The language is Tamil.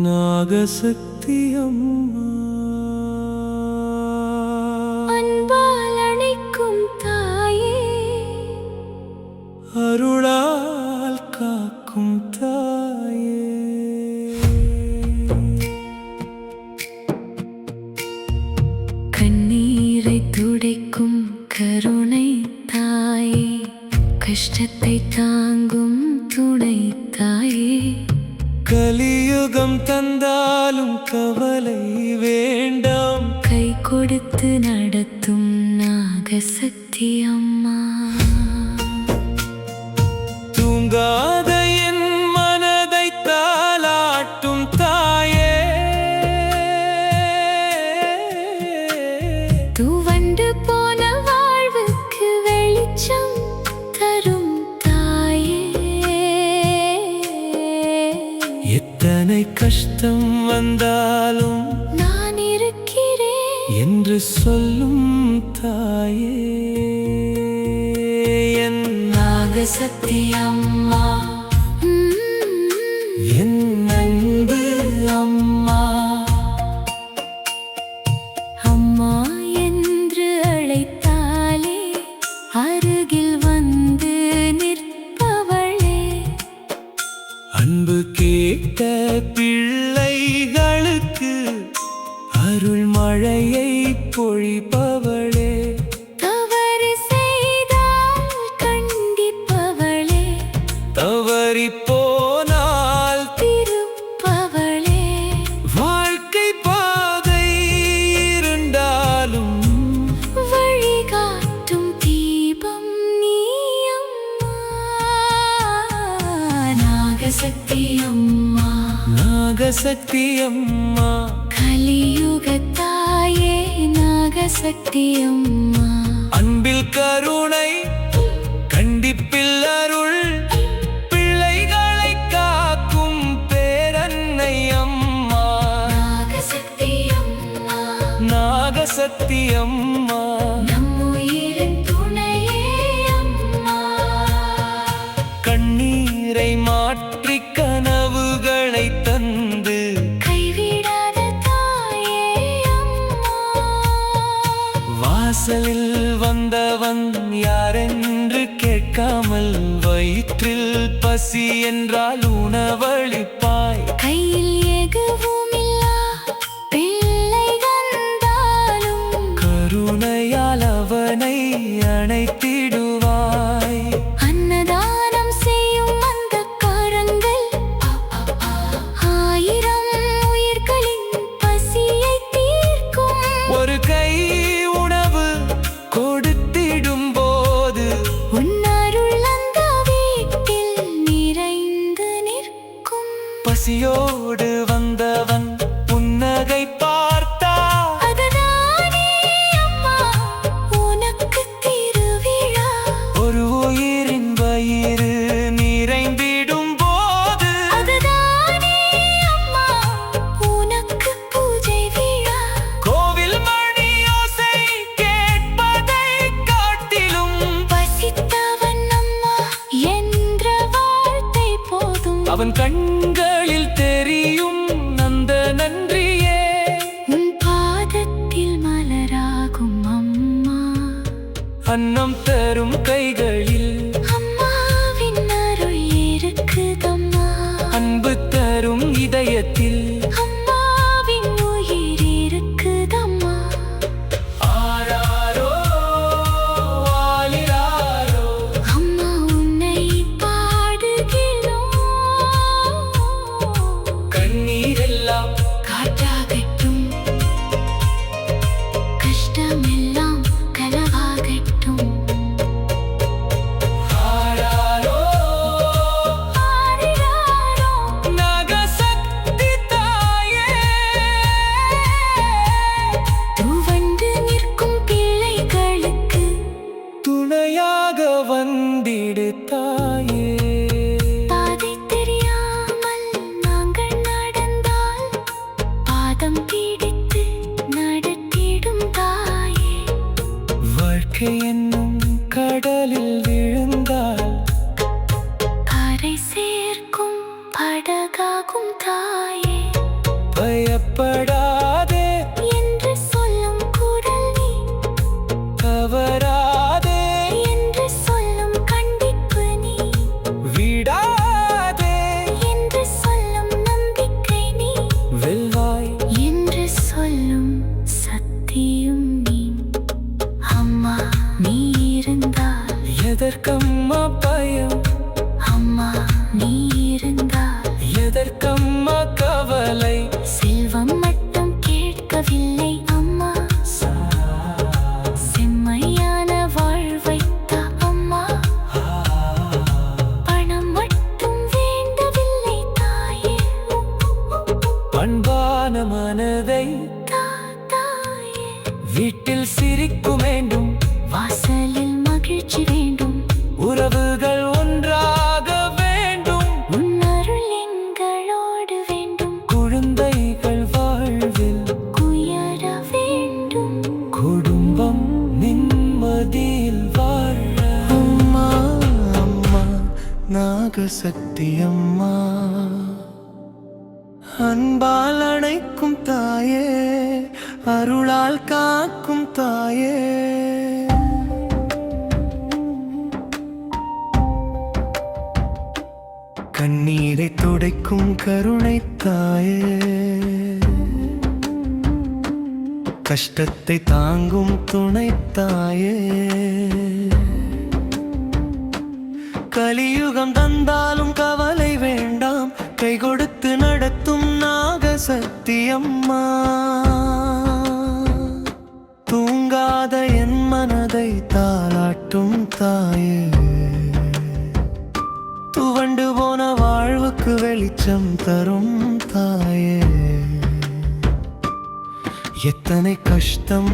நாகசக்தி அம்மா அன்பால் அணைக்கும் தாயே, அருளால் காக்கும் தாயே, கண்ணீரை துடைக்கும் கருணை தாயே, கஷ்டத்தை தாங்கும் துணை தாயே, கலியுகம் தந்தாலும் கவலை வேண்டாம், கை கொடுத்து நடத்தும் நாகசக்தி அம்மா. தூங்காத என் மனதை தாலாட்டும் தாயே, துவண்டு போன வாழ்வுக்கு வெளிச்சம் தரும் தாயே, எத்தனை கஷ்டம் வந்தாலும் நான் இருக்கிறேன் என்று சொல்லும் தாயே, என் நாகசக்தி அம்மா, என் அன்பு அம்மா. அம்மா என்று அழைத்தாலே அருகில் வந்து நிற்பவளே, அன்பு கேட்ட பிள்ளைகளுக்கு அருள் மழையை பொழிப்பவளே, தவறு செய்தால் கண்டிப்பவளே, தவறி போனால் திருப்பவளே, வாழ்க்கை பாதை இருந்தாலும் வழிகாட்டும் தீபம் நீ அம்மா. நாகசக்தி அம்மா, நாகசக்தி அம்மா, கலியுக தாயே, நாகசக்தி அம்மா. அன்பில் கருணை கண்டிப்பில் அருள், பிள்ளைகளை காக்கும் பேரன்னை அம்மா, நாகசக்தி அம்மா, நாகசக்தி அம்மா, நம் உயிரின் துணையே அம்மா. கண்ணீரை மாற்றி கனவுகளை தந்து கைவிடாத தாயே அம்மா. வாசலில் வந்தவன் யாரென்று கேட்காமல் வயிற்றில் பசி என்றால் உணவளிப்பாய், கையில் எதுவும் இல்லா பிள்ளை வந்தாலும் கருணையால் அவனை அணைத்திடுவாய். அன்னதானம் செய்யும் அந்த கரங்கள் ஆயிரம் உயிர்களின் பசியை தீர்க்கும். ஒரு கை உணவு கொடுத்திடும் போது உன் அருள் அந்த வீட்டில் நிறைந்து நிற்கும். பசியோடு வந்தவன் புன்னகை பார்த்தா, அதுதானே அம்மா உனக்கு திருவிழா. ஒரு உயிரின் வயிறு நிறைந்திடும் போது அதுதானே அம்மா உனக்கு பூஜை விழா. கோவில் மணி ஓசை கேட்பதை காட்டிலும் பசித்தவன் அம்மா என்ற வார்த்தை போதும். அவன் கண்களில் தெரியும் அந்த நன்றியே, உன் பாதத்தில் மலராகும் அம்மா. அன்னம் தரும் கைகளில் அம்மாவின் அருள் இருக்குதம்மா. அன்பு தரும் இதயத்தில் அம்மாவின் உயிர் இருக்குதம்மா. ஆராரோ ஆலிராரோ, அம்மா உன்னை பாடுகிறோம். கண்ணீரெல்லாம் காற்றாகட்டும், கஷ்டமெல்லாம் கனவாகட்டும். ஆராரோ ஆரிராரோ, நாகசக்தி சேர்க்கும் படகாகும் தாயே பயப்படாதே என்று சொல்லும் குரல் நீ தவறாதே என்று சொல்லும் கண்டிப்பு நீ விடாதே என்று சொல்லும் நம்பிக்கை நீ வெல்வாய் என்று சொல்லும் சத்தியம் நீ அம்மா நீ இருந்தால் எதற்கம்மா பயம் அம்மா நீ இருந்தால் எதற்கம்மா கவலை செல்வம் மட்டும் கேட்கவில்லை அம்மா செம்மையான வாழ்வைத்த அம்மா பணம் மட்டும் வேண்டவில்லை தாயே பண்பான மனதை தாயே வீட்டில் சிரிக்கும் வேண்டும் வாசலில் மகிழ்ச்சி வேண்டும் உறவுகள் ஒன்றாக வேண்டும் உன்னருள் எங்களோடு வேண்டும் குழந்தைகள் வாழ்வில் உயர வேண்டும் குடும்பம் நிம்மதியில் வாழ அம்மா அம்மா நாகசக்தி அம்மா அன்பால் அணைக்கும் தாயே அருளால் காக்கும் தாயே கண்ணீரை துடைக்கும் கருணை தாயே கஷ்டத்தை தாங்கும் துணை தாயே கலியுகம் தந்தாலும் கவலை வேண்டாம் கை கொடுத்து நடத்தும் நாகசக்தி அம்மா தூங்காத என் மனதை தாளாட்டும் தாயே துவண்டு போன வாழ்வுக்கு வெளிச்சம் தரும் தாயே எத்தனை கஷ்டம்